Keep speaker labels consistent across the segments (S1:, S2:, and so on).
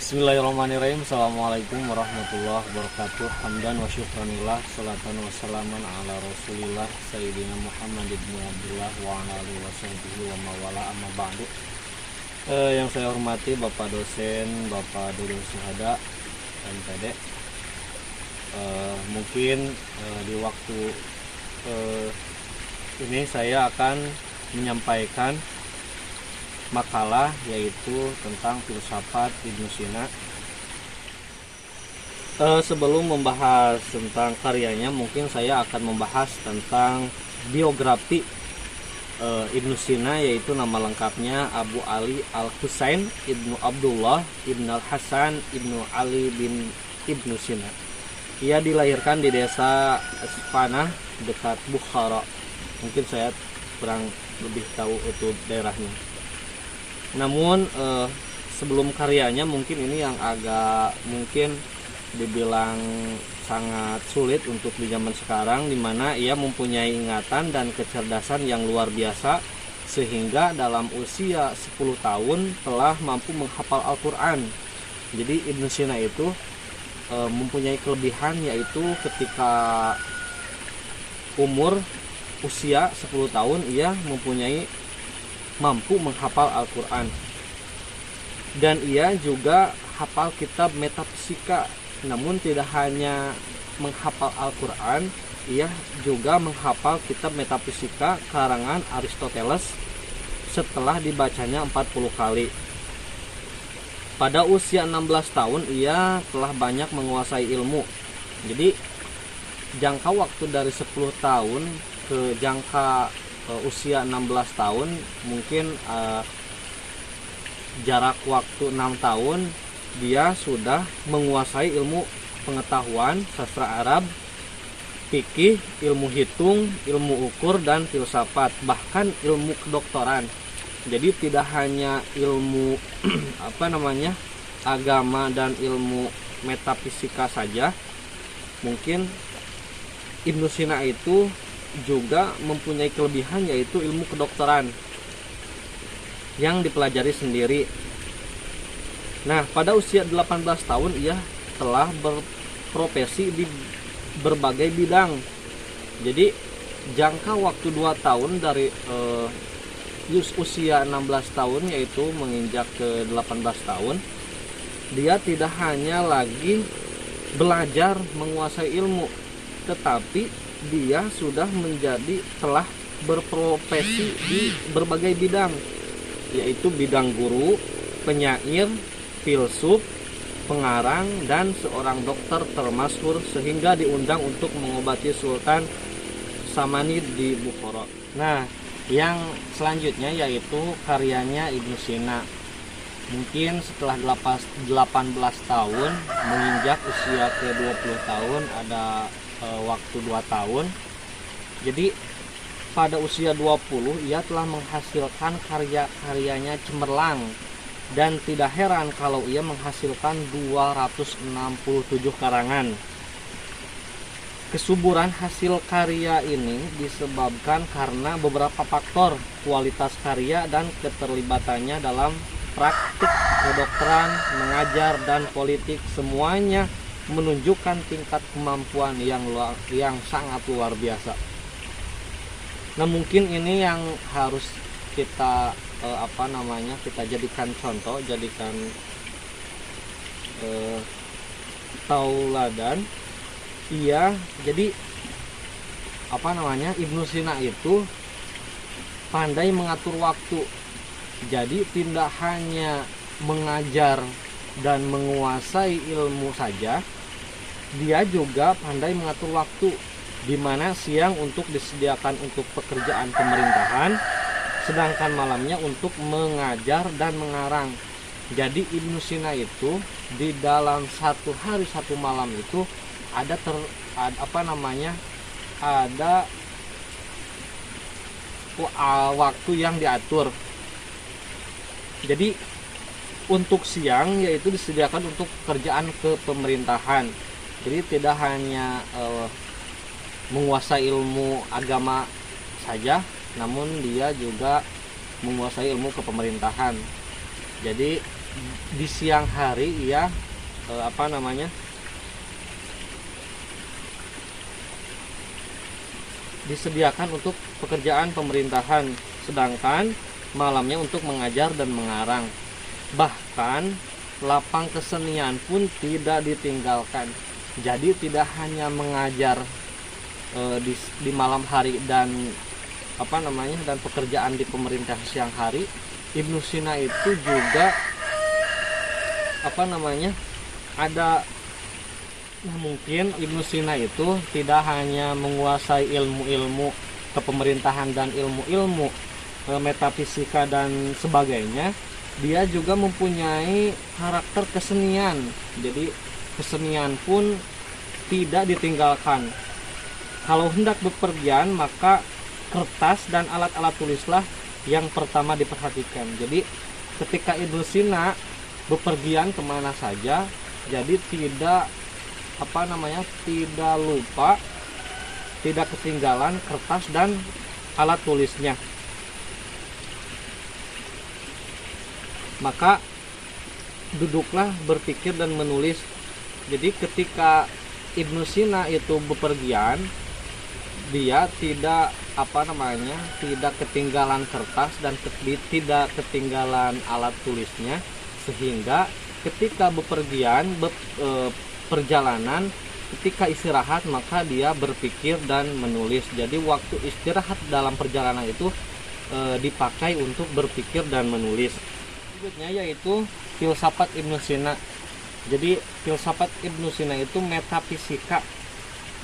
S1: Bismillahirrahmanirrahim. Assalamualaikum warahmatullahi wabarakatuh. Hamdan wa syukranillah, salatan wa salaman ala rasulillah Sayyidina Muhammad ibn Abdullah wa ala alihi wa sahbihi wa mawala amma ba'du. Yang saya hormati Bapak dosen, Bapak Durul Syuhada MPD. Mungkin di waktu ini saya akan menyampaikan makalah yaitu tentang filsafat Ibnu Sina. Sebelum membahas tentang karyanya, mungkin saya akan membahas tentang biografi Ibnu Sina, yaitu nama lengkapnya Abu Ali Al-Husain Ibnu Abdullah Ibnu Al-Hasan Ibnu Ali bin Ibnu Sina. Ia dilahirkan di desa Ispanah dekat Bukhara. Mungkin saya kurang lebih tahu itu daerahnya. Namun sebelum karyanya, mungkin ini yang agak mungkin dibilang sangat sulit untuk di zaman sekarang, dimana ia mempunyai ingatan dan kecerdasan yang luar biasa sehingga dalam usia 10 tahun telah mampu menghafal Al-Quran. Jadi Ibnu Sina itu mempunyai kelebihan, yaitu ketika usia 10 tahun ia mampu menghafal Al-Quran, dan ia juga hafal kitab metafisika. Namun tidak hanya menghafal Al-Quran, ia juga menghafal kitab metafisika karangan Aristoteles setelah dibacanya 40 kali. Pada usia 16 tahun ia telah banyak menguasai ilmu. Jadi jangka waktu dari 10 tahun ke jangka usia 16 tahun, mungkin jarak waktu 6 tahun dia sudah menguasai ilmu pengetahuan, sastra Arab, fikih, ilmu hitung, ilmu ukur, dan filsafat, bahkan ilmu kedokteran. Jadi tidak hanya ilmu agama dan ilmu metafisika saja. Mungkin Ibnu Sina itu juga mempunyai kelebihan, yaitu ilmu kedokteran yang dipelajari sendiri. Nah, pada usia 18 tahun ia telah berprofesi di berbagai bidang. Jadi jangka waktu 2 tahun dari usia 16 tahun, yaitu menginjak ke 18 tahun, dia tidak hanya lagi belajar menguasai ilmu, tetapi dia sudah telah berprofesi di berbagai bidang, yaitu bidang guru, penyair, filsuf, pengarang, dan seorang dokter termasyhur, sehingga diundang untuk mengobati Sultan Samanid di Bukhara. Nah, yang selanjutnya yaitu karyanya Ibnu Sina. Mungkin setelah 18 tahun menginjak usia ke 20 tahun ada waktu 2 tahun. Jadi pada usia 20 ia telah menghasilkan karya-karyanya cemerlang, dan tidak heran kalau ia menghasilkan 267 karangan. Kesuburan hasil karya ini disebabkan karena beberapa faktor: kualitas karya dan keterlibatannya dalam praktik kedokteran, mengajar, dan politik. Semuanya menunjukkan tingkat kemampuan yang sangat luar biasa. Nah, mungkin ini yang harus kita kita jadikan contoh, jadikan tauladan. Jadi Ibnu Sina itu pandai mengatur waktu. Jadi tidak hanya mengajar dan menguasai ilmu saja, dia juga pandai mengatur waktu, di mana siang untuk disediakan untuk pekerjaan pemerintahan, sedangkan malamnya untuk mengajar dan mengarang. Jadi Ibnu Sina itu di dalam satu hari satu malam itu ada waktu yang diatur. Jadi untuk siang yaitu disediakan untuk pekerjaan kepemerintahan. Jadi tidak hanya menguasai ilmu agama saja, namun dia juga menguasai ilmu kepemerintahan. Jadi di siang hari ia disediakan untuk pekerjaan pemerintahan, sedangkan malamnya untuk mengajar dan mengarang. Bahkan lapang kesenian pun tidak ditinggalkan. Jadi tidak hanya mengajar di malam hari dan dan pekerjaan di pemerintah siang hari. Ibnu Sina itu juga ada mungkin Ibnu Sina itu tidak hanya menguasai ilmu-ilmu kepemerintahan dan ilmu-ilmu metafisika dan sebagainya, dia juga mempunyai karakter kesenian. Jadi kesenian pun tidak ditinggalkan. Kalau hendak bepergian, maka kertas dan alat-alat tulislah yang pertama diperhatikan. Jadi ketika Ibnu Sina bepergian kemana saja, jadi tidak lupa, tidak ketinggalan kertas dan alat tulisnya. Maka duduklah berpikir dan menulis. Jadi ketika Ibnu Sina itu bepergian, dia tidak tidak ketinggalan kertas dan tidak ketinggalan alat tulisnya, sehingga ketika bepergian perjalanan, ketika istirahat maka dia berpikir dan menulis. Jadi waktu istirahat dalam perjalanan itu dipakai untuk berpikir dan menulis. Berikutnya yaitu filsafat Ibnu Sina. Jadi filsafat Ibnu Sina itu metafisika.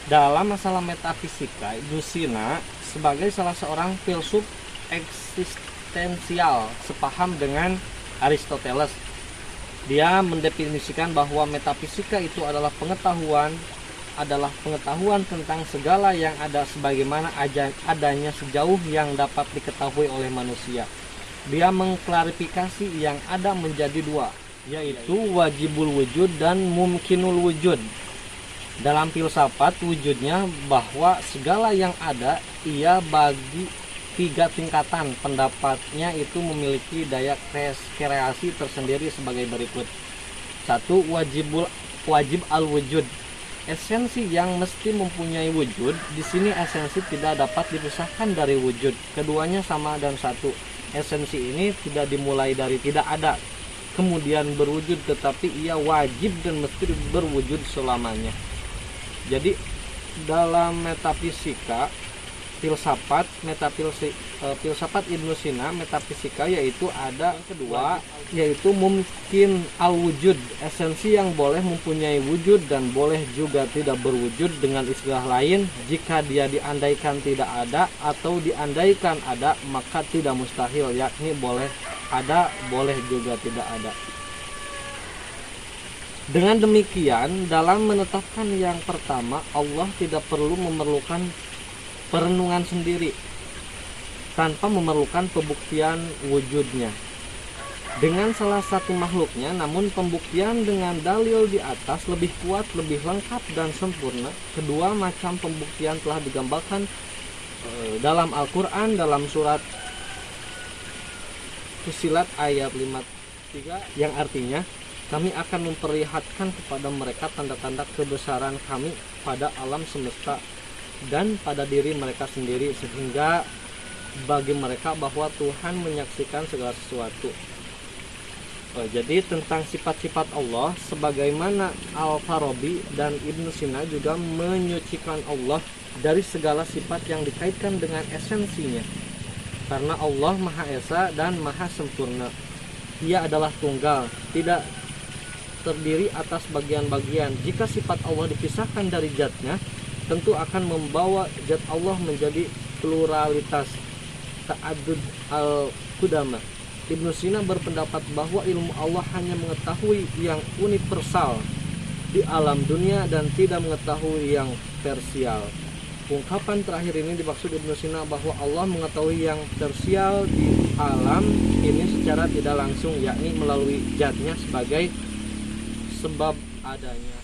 S1: Dalam masalah metafisika, Ibnu Sina sebagai salah seorang filsuf eksistensial sepaham dengan Aristoteles. Dia mendefinisikan bahwa metafisika itu adalah pengetahuan tentang segala yang ada sebagaimana adanya sejauh yang dapat diketahui oleh manusia. Dia mengklarifikasi yang ada menjadi dua, yaitu wajibul wujud dan mumkinul wujud. Dalam filsafat wujudnya bahwa segala yang ada ia bagi 3 tingkatan. Pendapatnya itu memiliki daya kreasi tersendiri sebagai berikut. 1. Wajib al-wujud. Esensi yang mesti mempunyai wujud. Di sini esensi tidak dapat dipisahkan dari wujud. Keduanya sama dan satu. Esensi ini tidak dimulai dari tidak ada, kemudian berwujud, tetapi ia wajib dan mesti berwujud selamanya. Jadi dalam metafisika, filsafat Ibnu Sina, metafisika yaitu ada yang kedua, yaitu mungkin al-wujud, esensi yang boleh mempunyai wujud dan boleh juga tidak berwujud. Dengan istilah lain, jika dia diandaikan tidak ada atau diandaikan ada, maka tidak mustahil, yakni boleh ada, boleh juga tidak ada. Dengan demikian, dalam menetapkan yang pertama, Allah tidak perlu memerlukan perenungan sendiri tanpa memerlukan pembuktian wujudnya dengan salah satu makhluknya. Namun pembuktian dengan dalil di atas lebih kuat, lebih lengkap dan sempurna. Kedua macam pembuktian telah digambarkan dalam Al-Quran dalam surat Fussilat ayat 53, yang artinya kami akan memperlihatkan kepada mereka tanda-tanda kebesaran kami pada alam semesta dan pada diri mereka sendiri, sehingga bagi mereka bahwa Tuhan menyaksikan segala sesuatu. Jadi tentang sifat-sifat Allah, sebagaimana Al-Farabi dan Ibnu Sina juga menyucikan Allah dari segala sifat yang dikaitkan dengan esensinya, karena Allah Maha Esa dan Maha Sempurna. Ia adalah tunggal, tidak terdiri atas bagian-bagian. Jika sifat Allah dipisahkan dari zatnya, tentu akan membawa zat Allah menjadi pluralitas, ta'addud al-qudama. Ibnu Sina berpendapat bahwa ilmu Allah hanya mengetahui yang universal di alam dunia dan tidak mengetahui yang tersial. Ungkapan terakhir ini dimaksud Ibnu Sina bahwa Allah mengetahui yang tersial di alam ini secara tidak langsung, yakni melalui zatnya sebagai sebab adanya.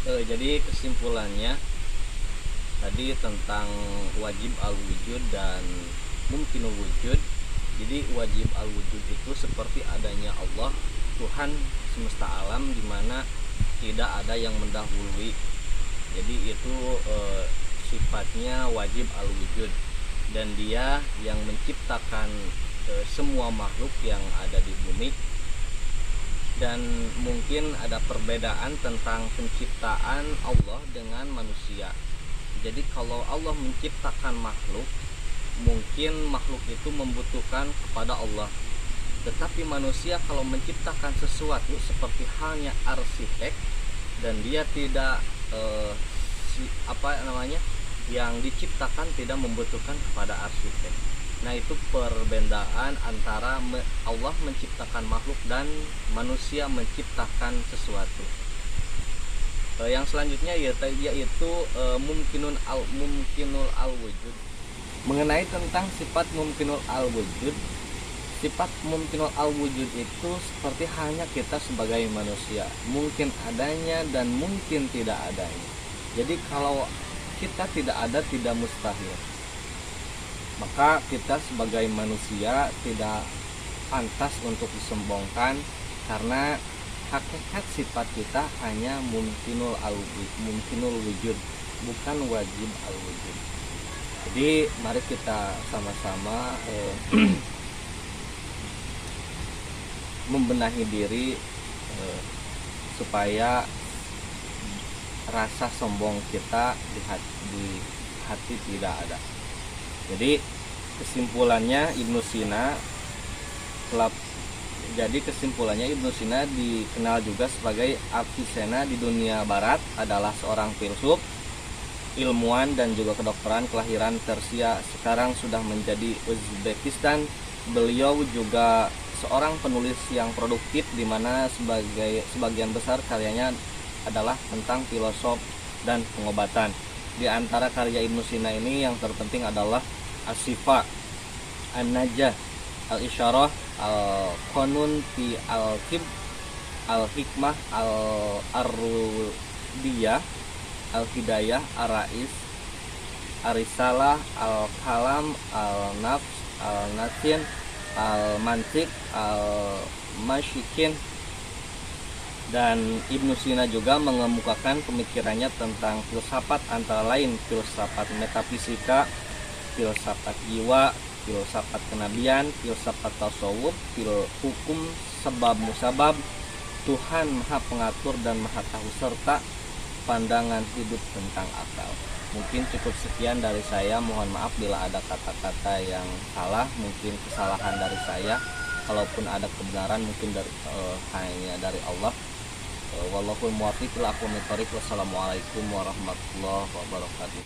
S2: Jadi kesimpulannya tadi tentang wajib al-wujud dan mungkinul wujud. Jadi wajib al-wujud itu seperti adanya Allah Tuhan semesta alam, dimana tidak ada yang mendahului. Jadi itu sifatnya wajib al-wujud, dan dia yang menciptakan semua makhluk yang ada di bumi. Dan mungkin ada perbedaan tentang penciptaan Allah dengan manusia. Jadi kalau Allah menciptakan makhluk, mungkin makhluk itu membutuhkan kepada Allah. Tetapi manusia kalau menciptakan sesuatu seperti halnya arsitek, dan dia tidak yang diciptakan tidak membutuhkan kepada arsitek. Nah, itu perbedaan antara Allah menciptakan makhluk dan manusia menciptakan sesuatu. Yang selanjutnya yaitu mumkinul al-wujud. Mengenai tentang sifat mumkinul al-wujud, sifat mumkinul al-wujud itu seperti halnya kita sebagai manusia, mungkin adanya dan mungkin tidak adanya. Jadi kalau kita tidak ada, tidak mustahil, maka kita sebagai manusia tidak pantas untuk disombongkan, karena hakikat sifat kita hanya mumkinul wujud, bukan wajib al-wujud. Jadi mari kita sama-sama membenahi diri supaya rasa sombong kita di hati tidak ada. Jadi kesimpulannya Ibnu Sina dikenal juga sebagai Avicenna di dunia barat, adalah seorang filsuf, ilmuwan dan juga kedokteran kelahiran Persia, sekarang sudah menjadi Uzbekistan. Beliau juga seorang penulis yang produktif, di mana sebagian besar karyanya adalah tentang filosof dan pengobatan. Di antara karya Ibnu Sina ini yang terpenting adalah As-Sifa, An-Najah, Al-Isyarah, Al-Qanun fi Al-Kib, Al-Hikmah, Al-Arudiyah, Al-Hidayah, Ar-Rais, Ar-Risalah, Al-Kalam, Al-Nafs, Al-Nasin, Al-Mantiq, Al-Masyikin. Dan Ibnu Sina juga mengemukakan pemikirannya tentang filsafat, antara lain filsafat metafisika, filsafat jiwa, filsafat kenabian, filsafat tasawuf, hukum sebab musabab, Tuhan maha pengatur dan maha tahu, serta pandangan hidup tentang akal. Mungkin cukup sekian dari saya, mohon maaf bila ada kata-kata yang salah, mungkin kesalahan dari saya. Kalaupun ada kebenaran mungkin hanya dari Allah. Wallahul muwaffiq ila aqwamit thoriq. Wassalamualaikum warahmatullahi wabarakatuh.